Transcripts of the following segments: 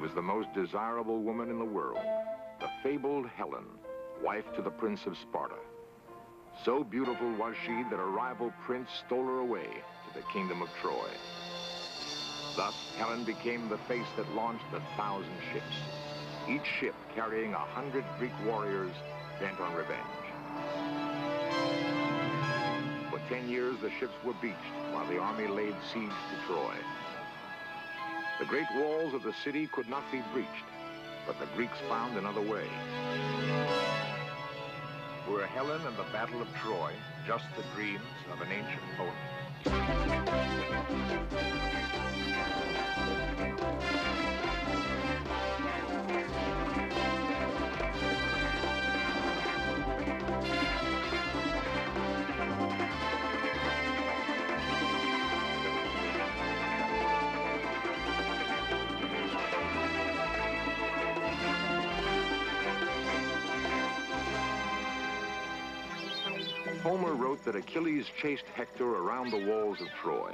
was the most desirable woman in the world, the fabled Helen, wife to the Prince of Sparta. So beautiful was she that a rival prince stole her away to the kingdom of Troy. Thus, Helen became the face that launched 1,000 ships, each ship carrying 100 Greek warriors bent on revenge. For 10 years, the ships were beached while the army laid siege to Troy. The great walls of the city could not be breached, but the Greeks found another way. Were Helen and the Battle of Troy just the dreams of an ancient poet? Homer wrote that Achilles chased Hector around the walls of Troy.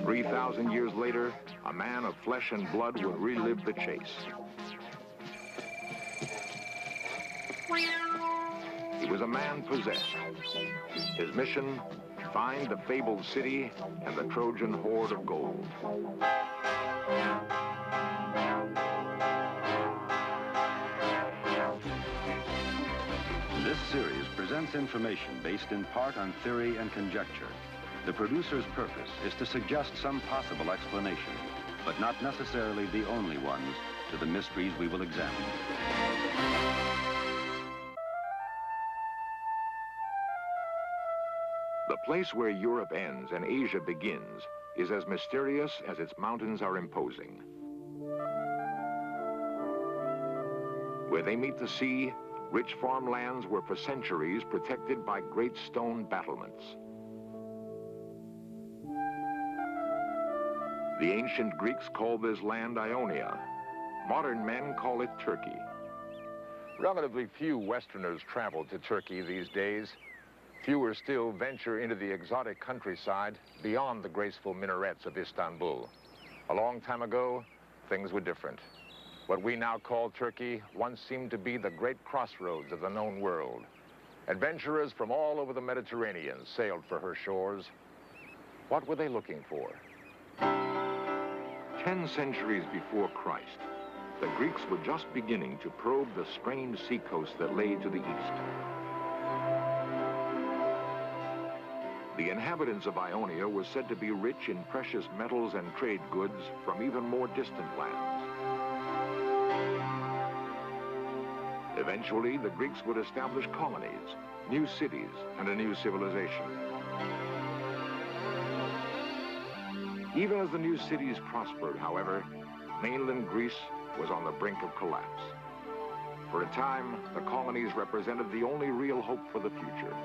3,000 years later, a man of flesh and blood would relive the chase. He was a man possessed. His mission, find the fabled city and the Trojan hoard of gold. This series presents information based in part on theory and conjecture. The producer's purpose is to suggest some possible explanation, but not necessarily the only ones, to the mysteries we will examine. The place where Europe ends and Asia begins is as mysterious as its mountains are imposing. Where they meet the sea, rich farmlands were for centuries protected by great stone battlements. The ancient Greeks called this land Ionia. Modern men call it Turkey. Relatively few Westerners travel to Turkey these days. Fewer still venture into the exotic countryside beyond the graceful minarets of Istanbul. A long time ago, things were different. What we now call Turkey once seemed to be the great crossroads of the known world. Adventurers from all over the Mediterranean sailed for her shores. What were they looking for? 10 centuries before Christ, the Greeks were just beginning to probe the strange seacoast that lay to the east. The inhabitants of Ionia were said to be rich in precious metals and trade goods from even more distant lands. Eventually, the Greeks would establish colonies, new cities, and a new civilization. Even as the new cities prospered, however, mainland Greece was on the brink of collapse. For a time, the colonies represented the only real hope for the future.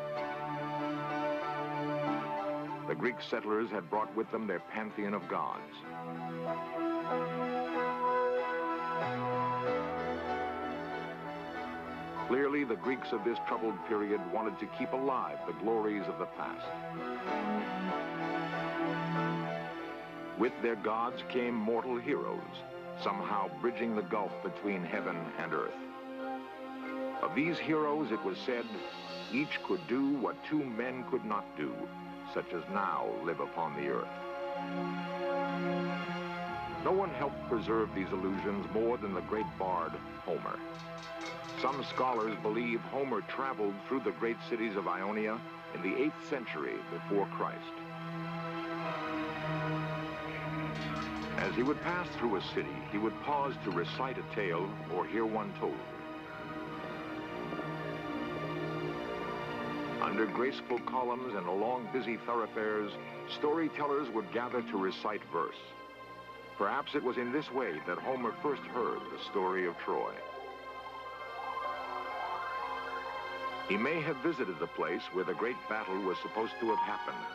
The Greek settlers had brought with them their pantheon of gods. Clearly, the Greeks of this troubled period wanted to keep alive the glories of the past. With their gods came mortal heroes, somehow bridging the gulf between heaven and earth. Of these heroes, it was said, each could do what two men could not do, such as now live upon the earth. No one helped preserve these illusions more than the great bard, Homer. Some scholars believe Homer traveled through the great cities of Ionia in the 8th century before Christ. As he would pass through a city, he would pause to recite a tale or hear one told. Under graceful columns and along busy thoroughfares, storytellers would gather to recite verse. Perhaps it was in this way that Homer first heard the story of Troy. He may have visited the place where the great battle was supposed to have happened.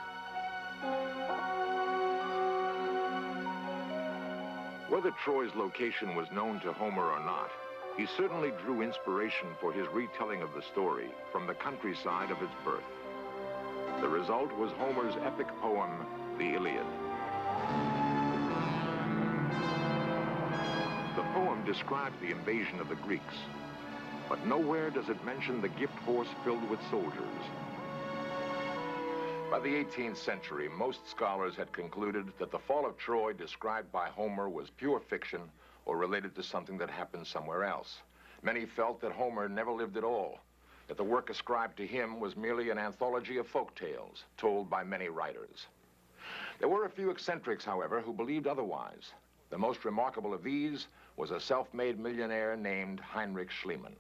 Whether Troy's location was known to Homer or not, he certainly drew inspiration for his retelling of the story from the countryside of its birth. The result was Homer's epic poem, the Iliad. describes the invasion of the Greeks, but nowhere does it mention the gift horse filled with soldiers. By the 18th century, most scholars had concluded that the fall of Troy described by Homer was pure fiction or related to something that happened somewhere else. Many felt that Homer never lived at all, that the work ascribed to him was merely an anthology of folk tales told by many writers. There were a few eccentrics, however, who believed otherwise. The most remarkable of these was a self-made millionaire named Heinrich Schliemann.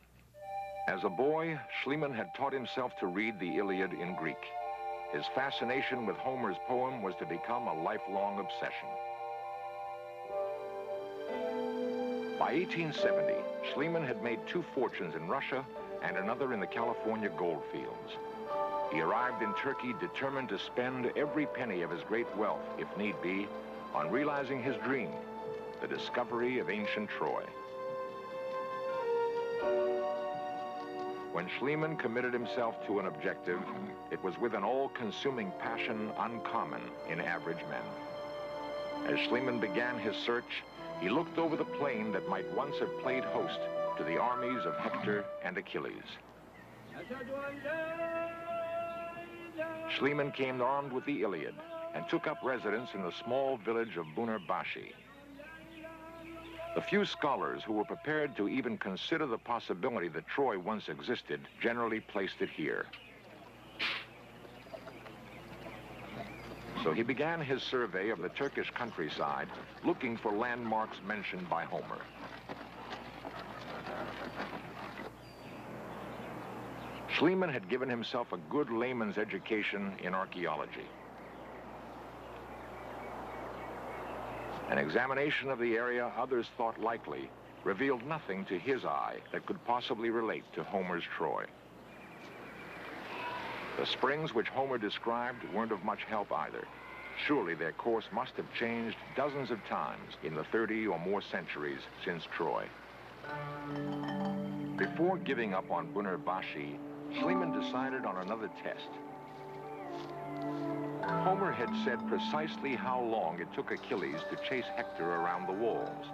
As a boy, Schliemann had taught himself to read the Iliad in Greek. His fascination with Homer's poem was to become a lifelong obsession. By 1870, Schliemann had made 2 fortunes in Russia and another in the California gold fields. He arrived in Turkey determined to spend every penny of his great wealth, if need be, on realizing his dream, the discovery of ancient Troy. When Schliemann committed himself to an objective, it was with an all-consuming passion uncommon in average men. As Schliemann began his search, he looked over the plain that might once have played host to the armies of Hector and Achilles. Schliemann came armed with the Iliad and took up residence in the small village of Bunarbashi. The few scholars who were prepared to even consider the possibility that Troy once existed generally placed it here. So he began his survey of the Turkish countryside, looking for landmarks mentioned by Homer. Schliemann had given himself a good layman's education in archaeology. An examination of the area others thought likely revealed nothing to his eye that could possibly relate to Homer's Troy. The springs which Homer described weren't of much help either. Surely their course must have changed dozens of times in the 30 or more centuries since Troy. Before giving up on Bunarbashi, Schliemann decided on another test. Homer had said precisely how long it took Achilles to chase Hector around the walls.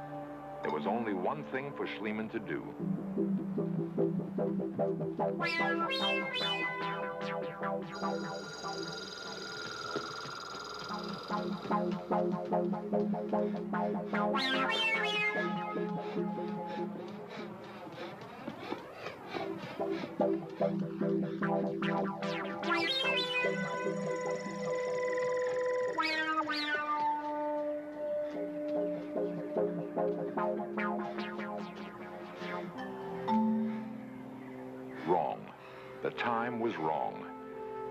There was only one thing for Schliemann to do. Wrong. The time was wrong.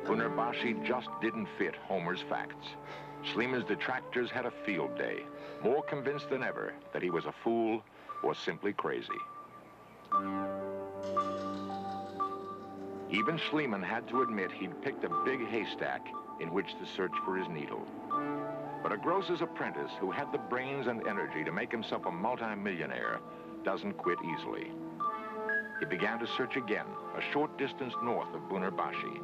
Bunarbashi just didn't fit Homer's facts. Schliemann's detractors had a field day, more convinced than ever that he was a fool or simply crazy. Even Schliemann had to admit he'd picked a big haystack in which to search for his needle. But a grocer's apprentice who had the brains and energy to make himself a multi-millionaire doesn't quit easily. He began to search again, a short distance north of Bunarbashi.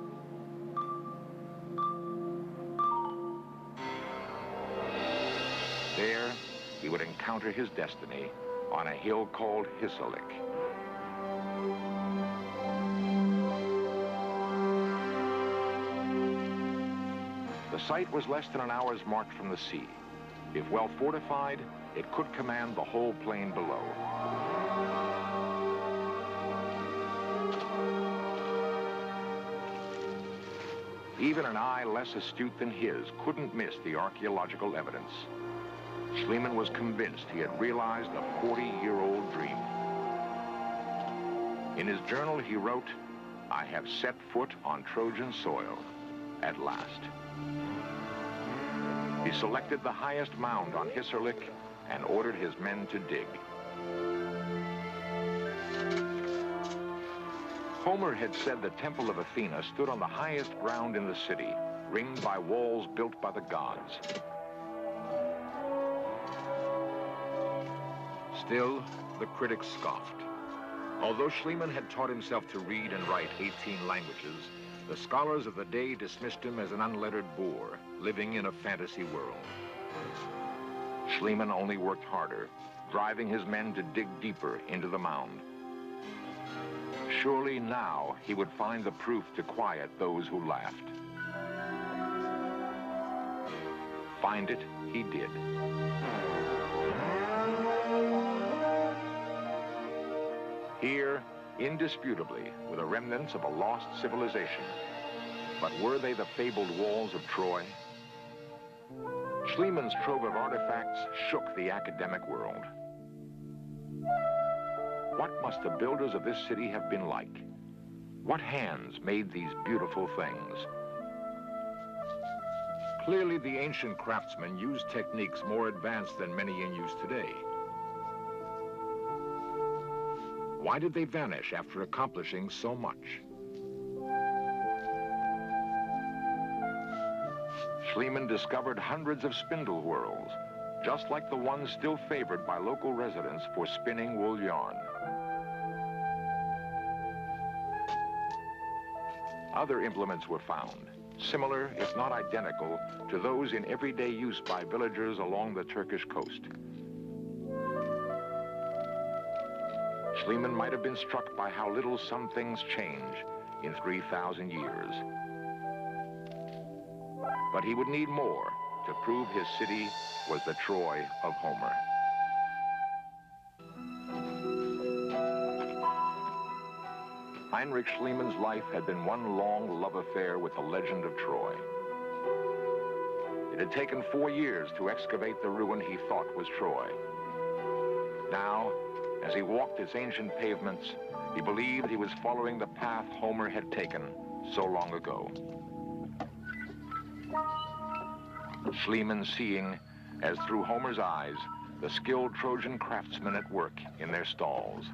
There, he would encounter his destiny on a hill called Hisarlik. The site was less than an hour's march from the sea. If well fortified, it could command the whole plain below. Even an eye less astute than his couldn't miss the archaeological evidence. Schliemann was convinced he had realized a 40-year-old dream. In his journal, he wrote, "I have set foot on Trojan soil, at last." He selected the highest mound on Hisarlik and ordered his men to dig. Homer had said the Temple of Athena stood on the highest ground in the city, ringed by walls built by the gods. Still, the critics scoffed. Although Schliemann had taught himself to read and write 18 languages, the scholars of the day dismissed him as an unlettered boor, living in a fantasy world. Schliemann only worked harder, driving his men to dig deeper into the mound. Surely now he would find the proof to quiet those who laughed. Find it he did. Here, indisputably, were the remnants of a lost civilization. But were they the fabled walls of Troy? Schlieman's trove of artifacts shook the academic world. What must the builders of this city have been like? What hands made these beautiful things? Clearly, the ancient craftsmen used techniques more advanced than many in use today. Why did they vanish after accomplishing so much? Schliemann discovered hundreds of spindle whorls, just like the ones still favored by local residents for spinning wool yarn. Other implements were found, similar, if not identical, to those in everyday use by villagers along the Turkish coast. Schliemann might have been struck by how little some things change in 3,000 years. But he would need more to prove his city was the Troy of Homer. Heinrich Schliemann's life had been one long love affair with the legend of Troy. It had taken 4 years to excavate the ruin he thought was Troy. Now, as he walked its ancient pavements, he believed he was following the path Homer had taken so long ago. Schliemann seeing, as through Homer's eyes, the skilled Trojan craftsmen at work in their stalls.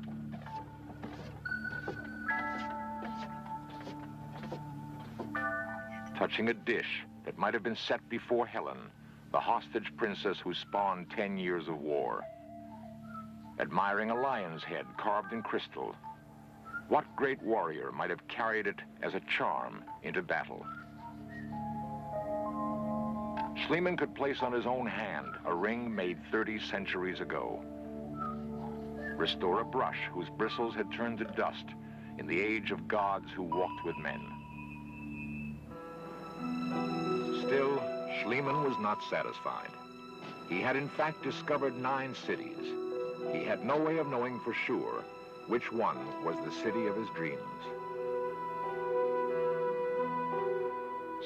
Touching a dish that might have been set before Helen, the hostage princess who spawned 10 years of war. Admiring a lion's head carved in crystal. What great warrior might have carried it as a charm into battle? Schliemann could place on his own hand a ring made 30 centuries ago. Restore a brush whose bristles had turned to dust in the age of gods who walked with men. Still, Schliemann was not satisfied. He had in fact discovered 9 cities. He had no way of knowing for sure which one was the city of his dreams.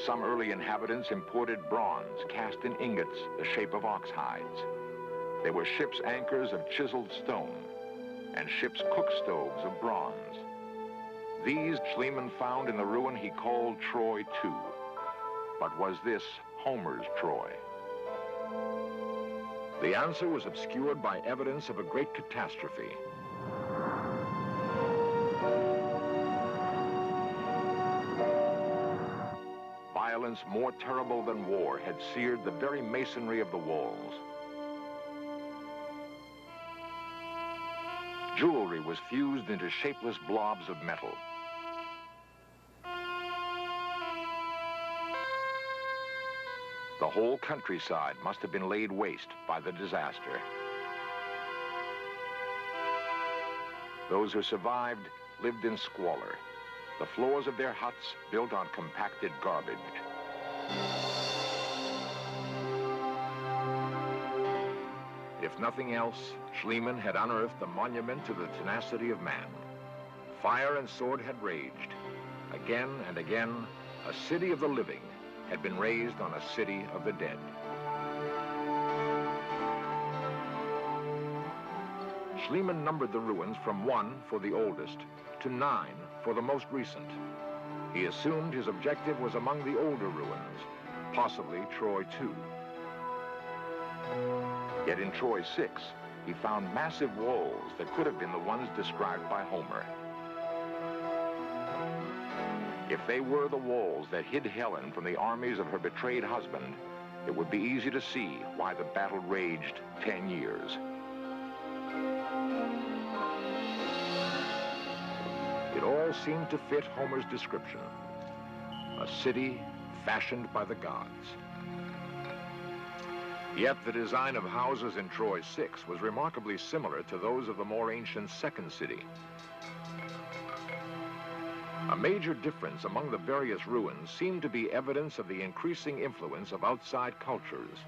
Some early inhabitants imported bronze cast in ingots the shape of ox hides. There were ships' anchors of chiseled stone and ships' cook stoves of bronze. These Schliemann found in the ruin he called Troy too. But was this Homer's Troy? The answer was obscured by evidence of a great catastrophe. Violence more terrible than war had seared the very masonry of the walls. Jewelry was fused into shapeless blobs of metal. The whole countryside must have been laid waste by the disaster. Those who survived lived in squalor, the floors of their huts built on compacted garbage. If nothing else, Schliemann had unearthed a monument to the tenacity of man. Fire and sword had raged. Again and again, a city of the living had been raised on a city of the dead. Schliemann numbered the ruins from 1 for the oldest to 9 for the most recent. He assumed his objective was among the older ruins, possibly Troy too. Yet in Troy 6, he found massive walls that could have been the ones described by Homer. If they were the walls that hid Helen from the armies of her betrayed husband, it would be easy to see why the battle raged 10 years. It all seemed to fit Homer's description. A city fashioned by the gods. Yet the design of houses in Troy 6 was remarkably similar to those of the more ancient second city. A major difference among the various ruins seemed to be evidence of the increasing influence of outside cultures.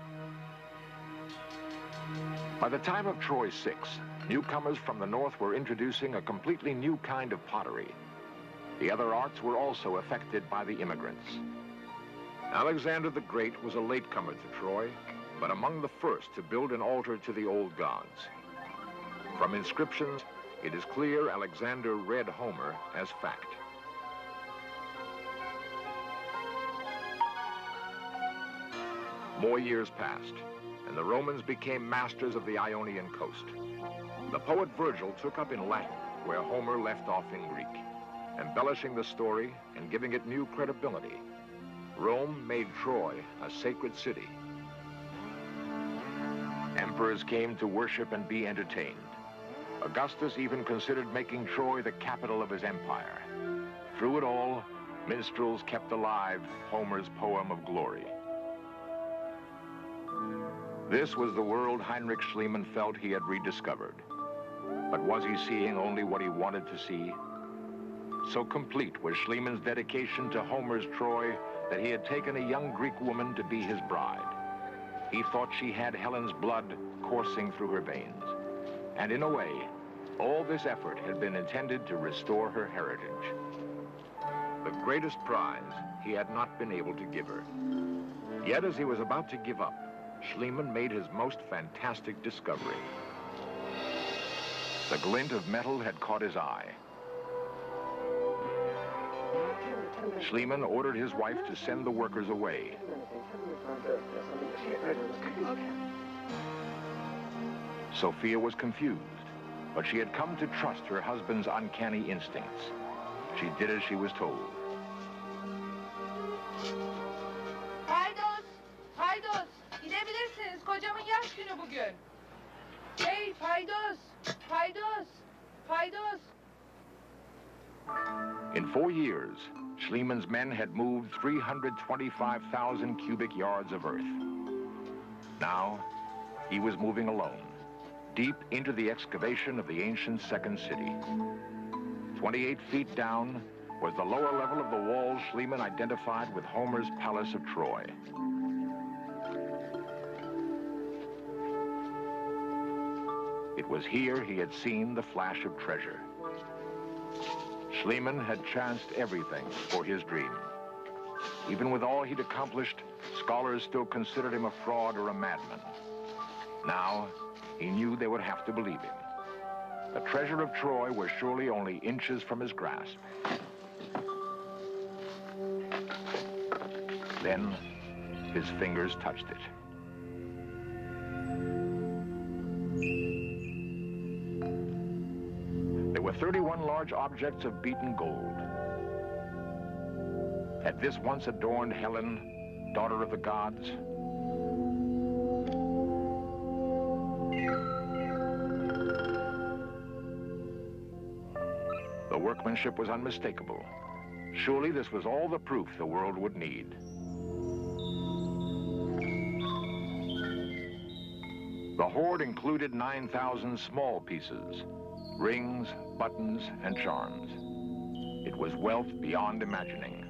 By the time of Troy 6, newcomers from the north were introducing a completely new kind of pottery. The other arts were also affected by the immigrants. Alexander the Great was a latecomer to Troy, but among the first to build an altar to the old gods. From inscriptions, it is clear Alexander read Homer as fact. More years passed, and the Romans became masters of the Ionian coast. The poet Virgil took up in Latin where Homer left off in Greek, embellishing the story and giving it new credibility. Rome made Troy a sacred city. Emperors came to worship and be entertained. Augustus even considered making Troy the capital of his empire. Through it all, minstrels kept alive Homer's poem of glory. This was the world Heinrich Schliemann felt he had rediscovered. But was he seeing only what he wanted to see? So complete was Schliemann's dedication to Homer's Troy that he had taken a young Greek woman to be his bride. He thought she had Helen's blood coursing through her veins. And in a way, all this effort had been intended to restore her heritage. The greatest prize he had not been able to give her. Yet as he was about to give up, Schliemann made his most fantastic discovery. The glint of metal had caught his eye. Schliemann ordered his wife to send the workers away. Sophia was confused, but she had come to trust her husband's uncanny instincts. She did as she was told. Paydos, gidebilirsiniz. Kocamın yaş günü bugün. Hey, Paydos, Paydos. In 4 years, Schliemann's men had moved 325,000 cubic yards of earth. Now, he was moving alone, deep into the excavation of the ancient second city. 28 feet down was the lower level of the walls Schliemann identified with Homer's Palace of Troy. It was here he had seen the flash of treasure. Schliemann had chanced everything for his dream. Even with all he'd accomplished, scholars still considered him a fraud or a madman. Now, he knew they would have to believe him. The treasure of Troy was surely only inches from his grasp. Then, his fingers touched it. There were 31 large objects of beaten gold. Had this once adorned Helen, daughter of the gods? The workmanship was unmistakable. Surely this was all the proof the world would need. The hoard included 9,000 small pieces, rings, buttons, and charms. It was wealth beyond imagining.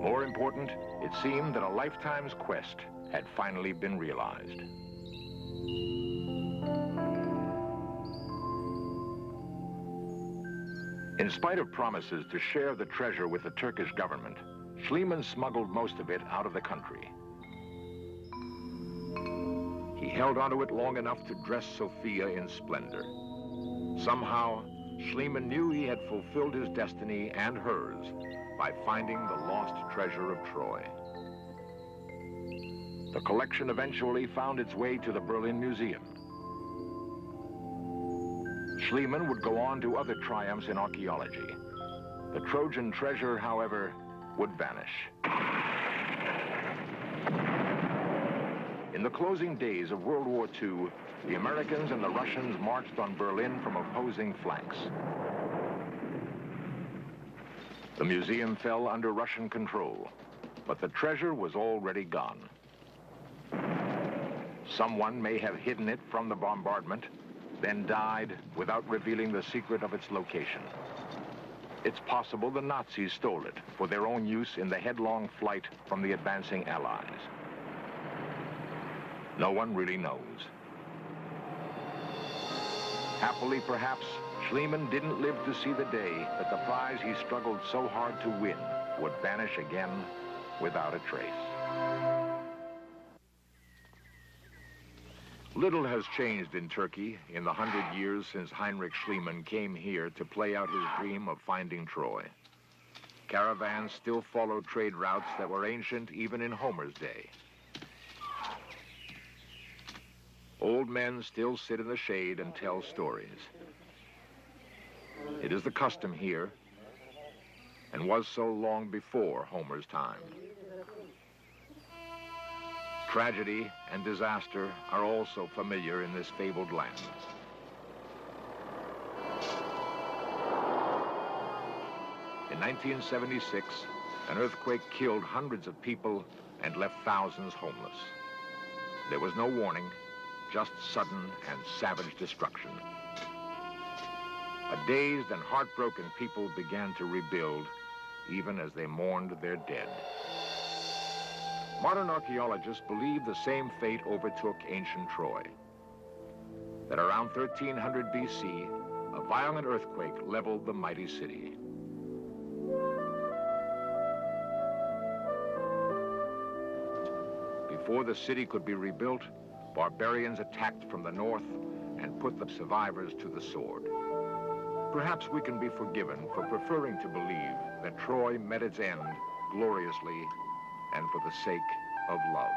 More important, it seemed that a lifetime's quest had finally been realized. In spite of promises to share the treasure with the Turkish government, Schliemann smuggled most of it out of the country. He held onto it long enough to dress Sophia in splendor. Somehow, Schliemann knew he had fulfilled his destiny and hers by finding the lost treasure of Troy. The collection eventually found its way to the Berlin Museum. Schliemann would go on to other triumphs in archaeology. The Trojan treasure, however, would vanish. In the closing days of World War II, the Americans and the Russians marched on Berlin from opposing flanks. The museum fell under Russian control, but the treasure was already gone. Someone may have hidden it from the bombardment, then died without revealing the secret of its location. It's possible the Nazis stole it for their own use in the headlong flight from the advancing Allies. No one really knows. Happily, perhaps, Schliemann didn't live to see the day that the prize he struggled so hard to win would vanish again without a trace. Little has changed in Turkey in the 100 years since Heinrich Schliemann came here to play out his dream of finding Troy. Caravans still follow trade routes that were ancient even in Homer's day. Old men still sit in the shade and tell stories. It is the custom here, and was so long before Homer's time. Tragedy and disaster are also familiar in this fabled land. In 1976, an earthquake killed hundreds of people and left thousands homeless. There was no warning, just sudden and savage destruction. A dazed and heartbroken people began to rebuild, even as they mourned their dead. Modern archaeologists believe the same fate overtook ancient Troy. That around 1300 BC, a violent earthquake leveled the mighty city. Before the city could be rebuilt, barbarians attacked from the north and put the survivors to the sword. Perhaps we can be forgiven for preferring to believe that Troy met its end gloriously and for the sake of love.